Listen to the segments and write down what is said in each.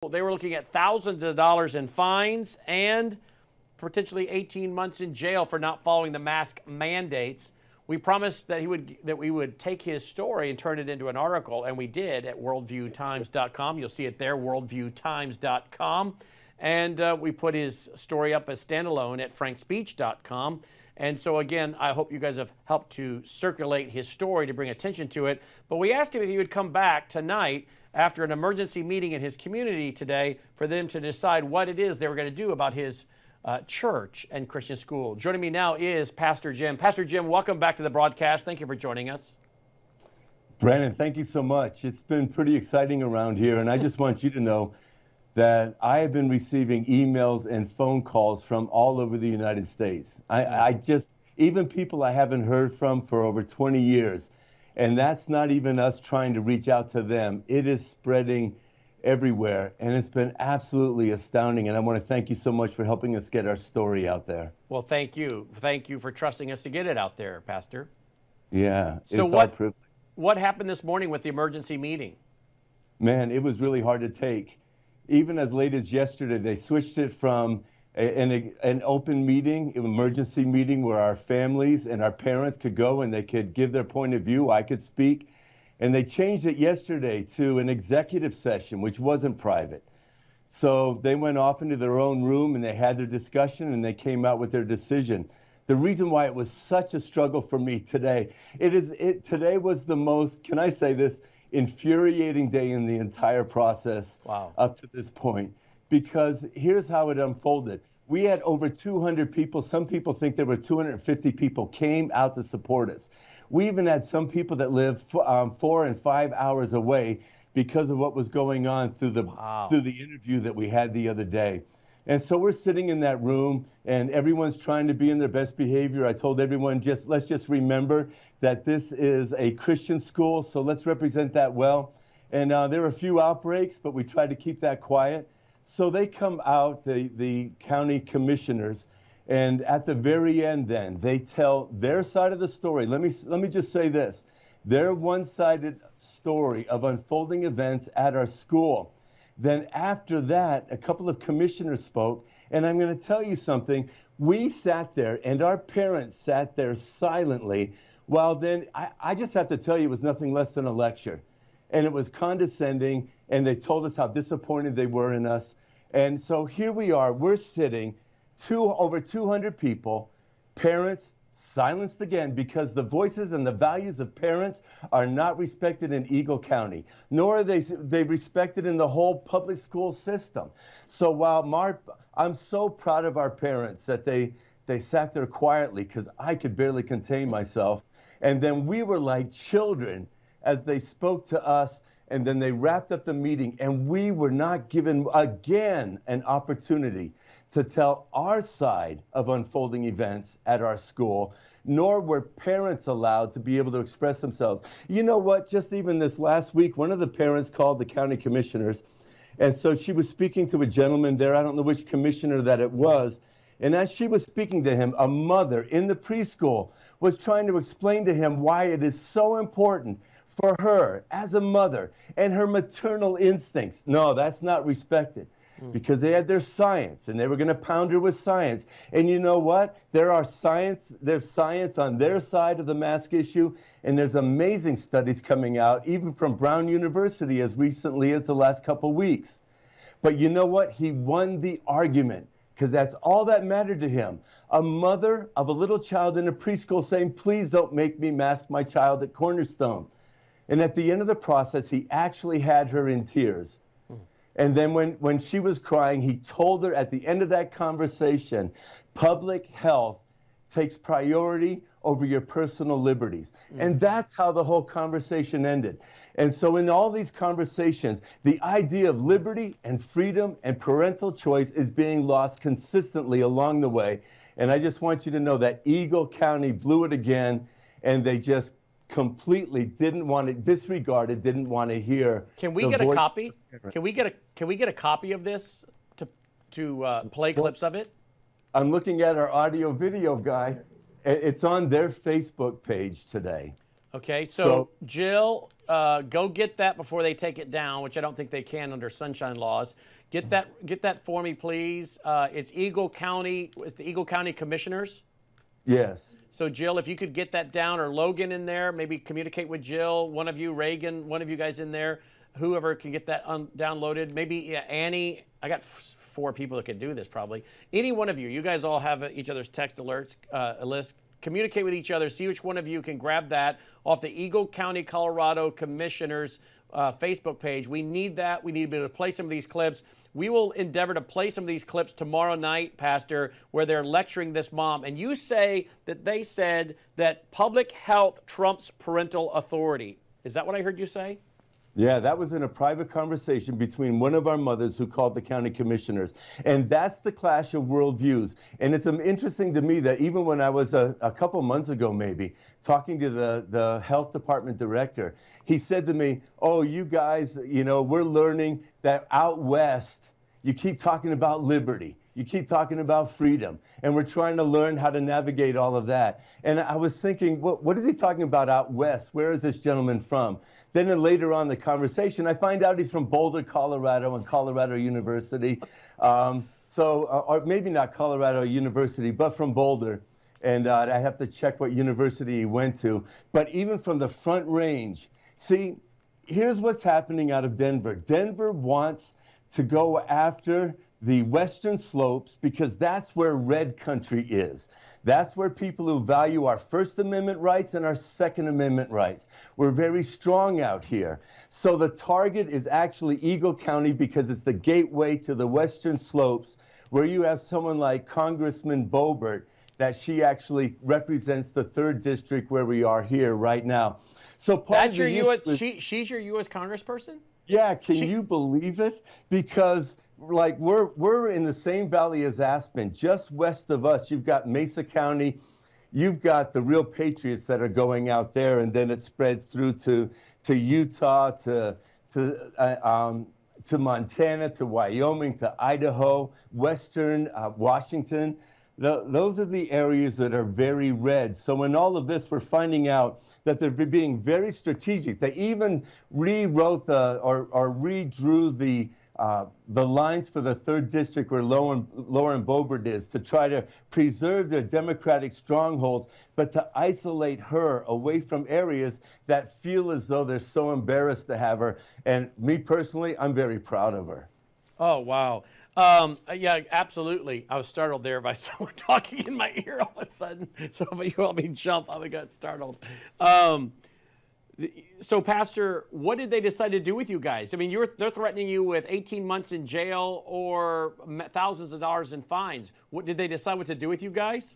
They were looking at thousands of dollars in fines and potentially 18 months in jail for not following the mask mandates. We promised that we would take his story and turn it into an article, and we did at worldviewtimes.com. You'll see it there, worldviewtimes.com. And we put his story up as standalone at frankspeech.com. And so, again, I hope you guys have helped to circulate his story to bring attention to it. But we asked him if he would come back tonight after an emergency meeting in his community today for them to decide what it is they were going to do about his church and Christian school. Joining me now is Pastor Jim. Pastor Jim, welcome back to the broadcast. Thank you for joining us. Brannon, thank you so much. It's been pretty exciting around here, and I just want you to know that I have been receiving emails and phone calls from all over the United States. Even people I haven't heard from for over 20 years, and that's not even us trying to reach out to them. It is spreading everywhere, and it's been absolutely astounding, and I want to thank you so much for helping us get our story out there. Well, thank you. Thank you for trusting us to get it out there, Pastor. Yeah, so it's our privilege. What happened this morning with the emergency meeting? Man, it was really hard to take. Even as late as yesterday, they switched it from an open meeting, an emergency meeting where our families and our parents could go and they could give their point of view. I could speak. And they changed it yesterday to an executive session, which wasn't private. So they went off into their own room and they had their discussion and they came out with their decision. The reason why it was such a struggle for me today, today was the most, can I say this, infuriating day in the entire process. Wow. Up to this point, because here's how it unfolded. We had over 200 people. Some people think there were 250 people came out to support us. We even had some people that lived 4 and 5 hours away because of what was going on through the interview that we had the other day. And so we're sitting in that room and everyone's trying to be in their best behavior. I told everyone, let's just remember that this is a Christian school, so let's represent that well. And there were a few outbreaks, but we tried to keep that quiet. So they come out, the county commissioners, and at the very end then, they tell their side of the story. Let me just say this. Their one-sided story of unfolding events at our school. Then after that, a couple of commissioners spoke, and I'm going to tell you something. We sat there, and our parents sat there silently, while then, I just have to tell you, it was nothing less than a lecture. And it was condescending, and they told us how disappointed they were in us. And so here we are, we're sitting, over 200 people, parents, silenced again because the voices and the values of parents are not respected in Eagle County, nor are they respected in the whole public school system. So while I'm so proud of our parents that they sat there quietly because I could barely contain myself. And then we were like children as they spoke to us, and then they wrapped up the meeting, and we were not given again an opportunity to tell our side of unfolding events at our school, nor were parents allowed to be able to express themselves. You know what, just even this last week, one of the parents called the county commissioners, and so she was speaking to a gentleman there, I don't know which commissioner that it was, and as she was speaking to him, a mother in the preschool was trying to explain to him why it is so important for her as a mother and her maternal instincts. No, that's not respected. Because they had their science and they were going to pound her with science. And you know what? There's science on their side of the mask issue, and there's amazing studies coming out, even from Brown University as recently as the last couple weeks. But you know what? He won the argument because that's all that mattered to him. A mother of a little child in a preschool saying, please don't make me mask my child at Cornerstone. And at the end of the process, he actually had her in tears. And then when she was crying, he told her at the end of that conversation, public health takes priority over your personal liberties. And that's how the whole conversation ended. And so in all these conversations, the idea of liberty and freedom and parental choice is being lost consistently along the way. And I just want you to know that Eagle County blew it again, and they just completely didn't want to disregard it, didn't want to hear. Can we get a copy? Can we get a copy of this to play clips of it? I'm looking at our audio video guy. It's on their Facebook page today. Okay, so So Jill, go get that before they take it down, which I don't think they can under sunshine laws. Get that for me, please. It's Eagle County. It's the Eagle County Commissioners. yes. So Jill, if you could get that down, or Logan in there, maybe communicate with Jill. One of you, Reagan, one of you guys in there, whoever can get that downloaded. Maybe Annie. I got 4 people that can do this probably. Any one of you. You guys all have each other's text alerts list. Communicate with each other. See which one of you can grab that off the Eagle County, Colorado Commissioners Facebook page. We need that. We need to be able to play some of these clips. We will endeavor to play some of these clips tomorrow night, Pastor, where they're lecturing this mom. And you say that they said that public health trumps parental authority. Is that what I heard you say? Yeah, that was in a private conversation between one of our mothers who called the county commissioners. And that's the clash of worldviews. And it's interesting to me that even when I was a couple months ago, maybe, talking to the health department director, he said to me, oh, you guys, you know, we're learning that out west, you keep talking about liberty. You keep talking about freedom, and we're trying to learn how to navigate all of that. And I was thinking, what is he talking about out west? Where is this gentleman from? Then later on in the conversation, I find out he's from Boulder, Colorado, and Colorado University. Or maybe not Colorado University, but from Boulder. And I have to check what university he went to. But even from the Front Range, see, here's what's happening out of Denver. Denver wants to go after the western slopes because that's where red country is. That's where people who value our First Amendment rights and our Second Amendment rights. We're very strong out here. So the target is actually Eagle County because it's the gateway to the western slopes where you have someone like Congressman Boebert that she actually represents the 3rd district where we are here right now. So That's your U.S. She's your U.S. Congressperson? Yeah, can you believe it? Because like we're in the same valley as Aspen. Just west of us, you've got Mesa County, you've got the real patriots that are going out there, and then it spreads through to Utah, to Montana, to Wyoming, to Idaho, western Washington. Those are the areas that are very red. So in all of this, we're finding out that they're being very strategic. They even rewrote or redrew the lines for the 3rd district where Lauren Boebert is to try to preserve their Democratic strongholds, but to isolate her away from areas that feel as though they're so embarrassed to have her. And me personally, I'm very proud of her. Oh, wow. Yeah, absolutely. I was startled there by someone talking in my ear all of a sudden. So if you help me jump, I got startled. So, Pastor, what did they decide to do with you guys? I mean, they're threatening you with 18 months in jail or thousands of dollars in fines. What did they decide what to do with you guys?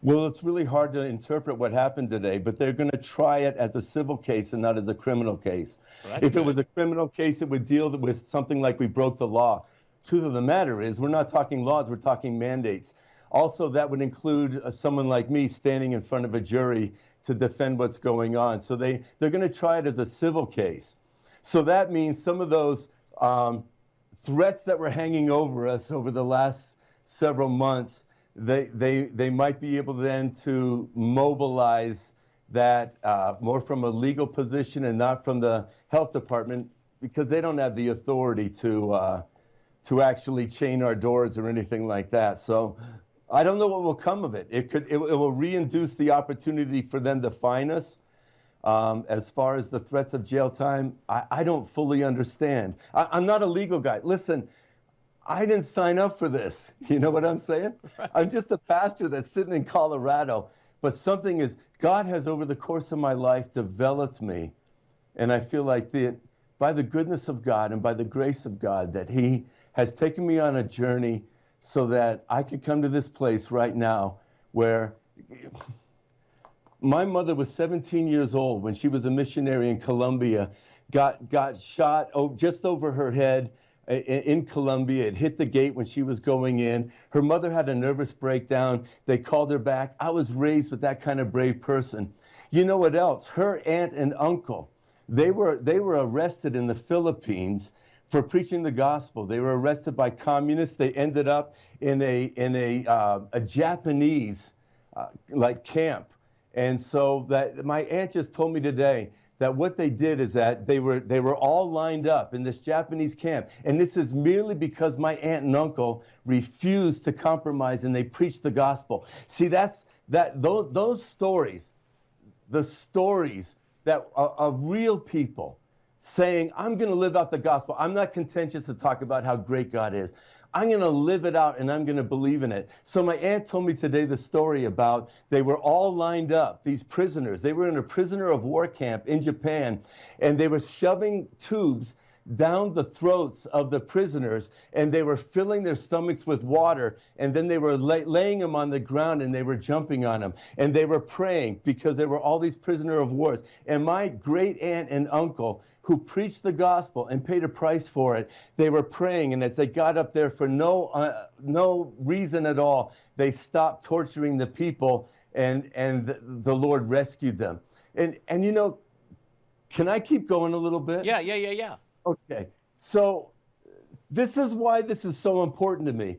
Well, it's really hard to interpret what happened today, but they're going to try it as a civil case and not as a criminal case. Well, if it was a criminal case, it would deal with something like we broke the law. Truth of the matter is, we're not talking laws, we're talking mandates. Also, that would include someone like me standing in front of a jury to defend what's going on. So they're going to try it as a civil case. So that means some of those threats that were hanging over us over the last several months, they might be able then to mobilize that more from a legal position and not from the health department, because they don't have the authority to actually chain our doors or anything like that. So I don't know what will come of it. It will reinduce the opportunity for them to fine us. As far as the threats of jail time, I don't fully understand. I'm not a legal guy. Listen, I didn't sign up for this. You know what I'm saying? Right. I'm just a pastor that's sitting in Colorado. But God has over the course of my life developed me. And I feel like by the goodness of God and by the grace of God that He has taken me on a journey so that I could come to this place right now where my mother was 17 years old when she was a missionary in Colombia, got shot just over her head in Colombia. It hit the gate when she was going in. Her mother had a nervous breakdown. They called her back. I was raised with that kind of brave person. You know what else? Her aunt and uncle, they were arrested in the Philippines for preaching the gospel. They were arrested by communists. They ended up in a Japanese like camp. And so that my aunt just told me today that what they did is that they were all lined up in this Japanese camp. And this is merely because my aunt and uncle refused to compromise and they preached the gospel. See, those stories, the stories that of real people saying, I'm going to live out the gospel. I'm not contentious to talk about how great God is. I'm going to live it out and I'm going to believe in it. So my aunt told me today the story about they were all lined up, these prisoners. They were in a prisoner of war camp in Japan, and they were shoving tubes down the throats of the prisoners, and they were filling their stomachs with water, and then they were laying them on the ground, and they were jumping on them, and they were praying because there were all these prisoner of wars. And my great aunt and uncle, who preached the gospel and paid a price for it, they were praying, and as they got up there for no reason at all, they stopped torturing the people, and the Lord rescued them. And you know, can I keep going a little bit? Yeah. Okay, so this is why this is so important to me,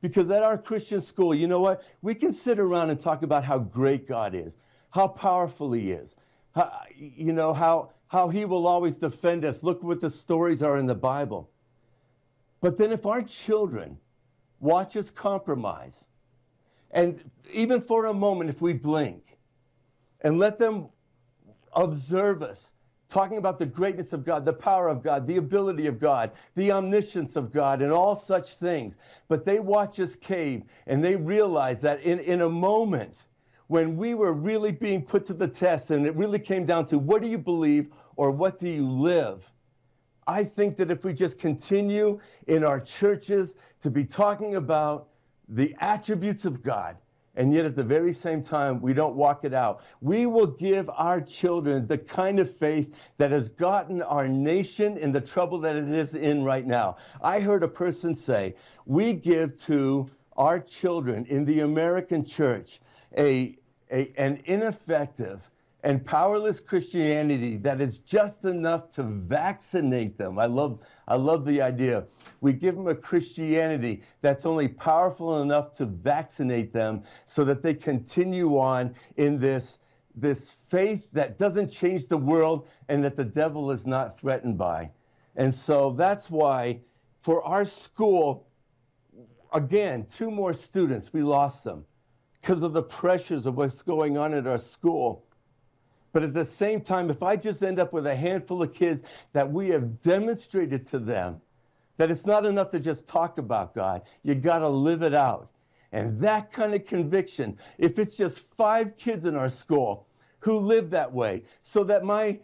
because at our Christian school, you know what? We can sit around and talk about how great God is, how powerful he is, how he will always defend us. Look what the stories are in the Bible. But then if our children watch us compromise, and even for a moment, if we blink and let them observe us talking about the greatness of God, the power of God, the ability of God, the omniscience of God, and all such things, but they watch us cave and they realize that in a moment when we were really being put to the test and it really came down to what do you believe or what do you live, I think that if we just continue in our churches to be talking about the attributes of God, and yet at the very same time, we don't walk it out, we will give our children the kind of faith that has gotten our nation in the trouble that it is in right now. I heard a person say, we give to our children in the American church an ineffective and powerless Christianity that is just enough to vaccinate them. I love the idea. We give them a Christianity that's only powerful enough to vaccinate them so that they continue on in this faith that doesn't change the world and that the devil is not threatened by. And so that's why for our school, again, 2 more students, we lost them because of the pressures of what's going on at our school. But at the same time, if I just end up with a handful of kids that we have demonstrated to them that it's not enough to just talk about God, you got to live it out. And that kind of conviction, if it's just 5 kids in our school who live that way, so that my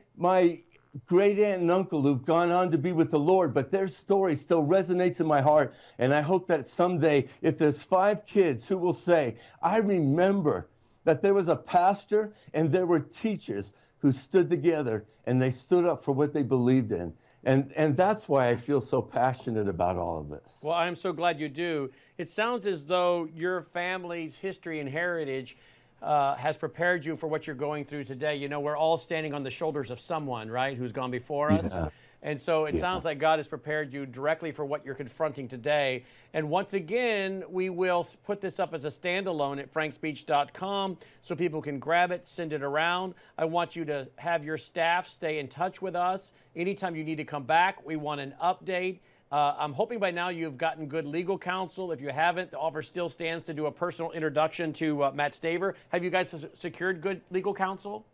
great aunt and uncle who've gone on to be with the Lord, but their story still resonates in my heart. And I hope that someday, if there's 5 kids who will say, I remember that there was a pastor and there were teachers who stood together and they stood up for what they believed in. And that's why I feel so passionate about all of this. Well, I'm so glad you do. It sounds as though your family's history and heritage has prepared you for what you're going through today. You know, we're all standing on the shoulders of someone, right, who's gone before us. Yeah. And so it sounds like God has prepared you directly for what you're confronting today. And once again, we will put this up as a standalone at frankspeech.com so people can grab it, send it around. I want you to have your staff stay in touch with us. Anytime you need to come back, we want an update. I'm hoping by now you've gotten good legal counsel. If you haven't, the offer still stands to do a personal introduction to Matt Staver. Have you guys secured good legal counsel?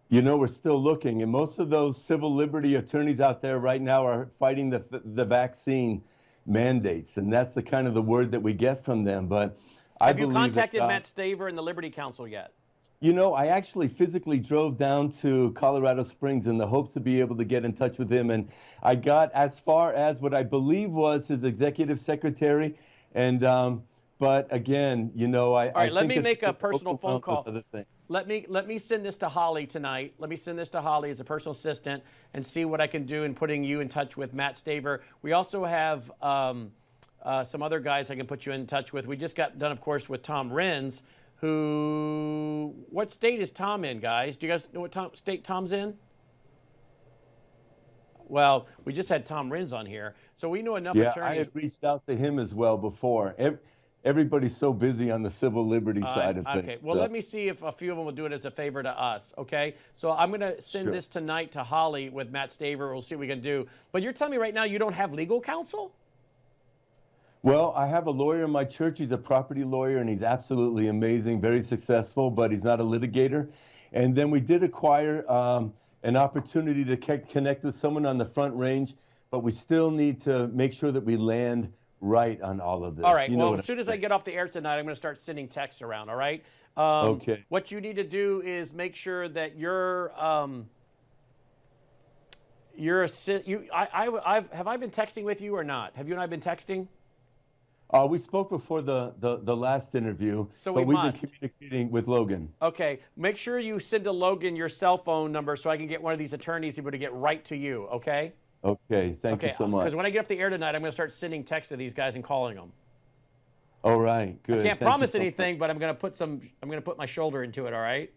You know, we're still looking, and most of those civil liberty attorneys out there right now are fighting the vaccine mandates, and that's the kind of the word that we get from them. But I believe that Have you contacted Matt Staver and the Liberty Counsel yet? You know, I actually physically drove down to Colorado Springs in the hopes to be able to get in touch with him, and I got as far as what I believe was his executive secretary, and but again, you know, All right, let me make a personal phone call. Let me send this to Holly tonight. Let me send this to Holly as a personal assistant and see what I can do in putting you in touch with Matt Staver. We also have some other guys I can put you in touch with. We just got done, of course, with Tom Renz, who, what state is Tom in, guys? Do you guys know what state Tom's in? Well, we just had Tom Renz on here, so we know enough attorneys. I had reached out to him as well before. everybody's so busy on the civil liberty side of things. Okay, well, So, let me see if a few of them will do it as a favor to us, okay? So I'm going to send sure. this tonight to Holly with Matt Staver. We'll see what we can do. But you're telling me right now you don't have legal counsel? Well, I have a lawyer in my church. He's a property lawyer, and he's absolutely amazing, very successful, but he's not a litigator. And then we did acquire an opportunity to connect with someone on the Front Range, but we still need to make sure that we land right on all of this. All right, You know well, what as soon as I get off the air tonight, I'm going to start sending texts around, all right? Okay. What you need to do is make sure that have I been texting with you or not? Have you and I been texting? We spoke before the last interview, So but we we've must. been communicating with Logan. Okay, make sure you send to Logan your cell phone number so I can get one of these attorneys able to get right to you, okay? Okay, thank you so much. Because when I get off the air tonight, I'm going to start sending texts to these guys and calling them. All right, good. I can't Thank you promise so much. anything, but I'm going to put my shoulder into it, all right?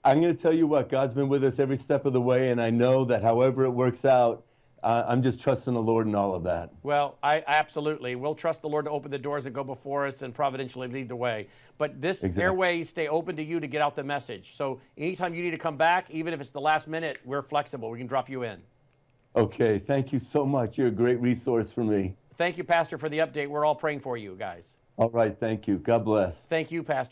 I'm going to tell you what, God's been with us every step of the way, and I know that however it works out, I'm just trusting the Lord in all of that. Well, I absolutely. We'll trust the Lord to open the doors that go before us and providentially lead the way. But this airways stay open to you to get out the message. So anytime you need to come back, even if it's the last minute, we're flexible. We can drop you in. Okay, thank you so much. You're a great resource for me. Thank you, Pastor, for the update. We're all praying for you guys. All right, thank you. God bless. Thank you, Pastor.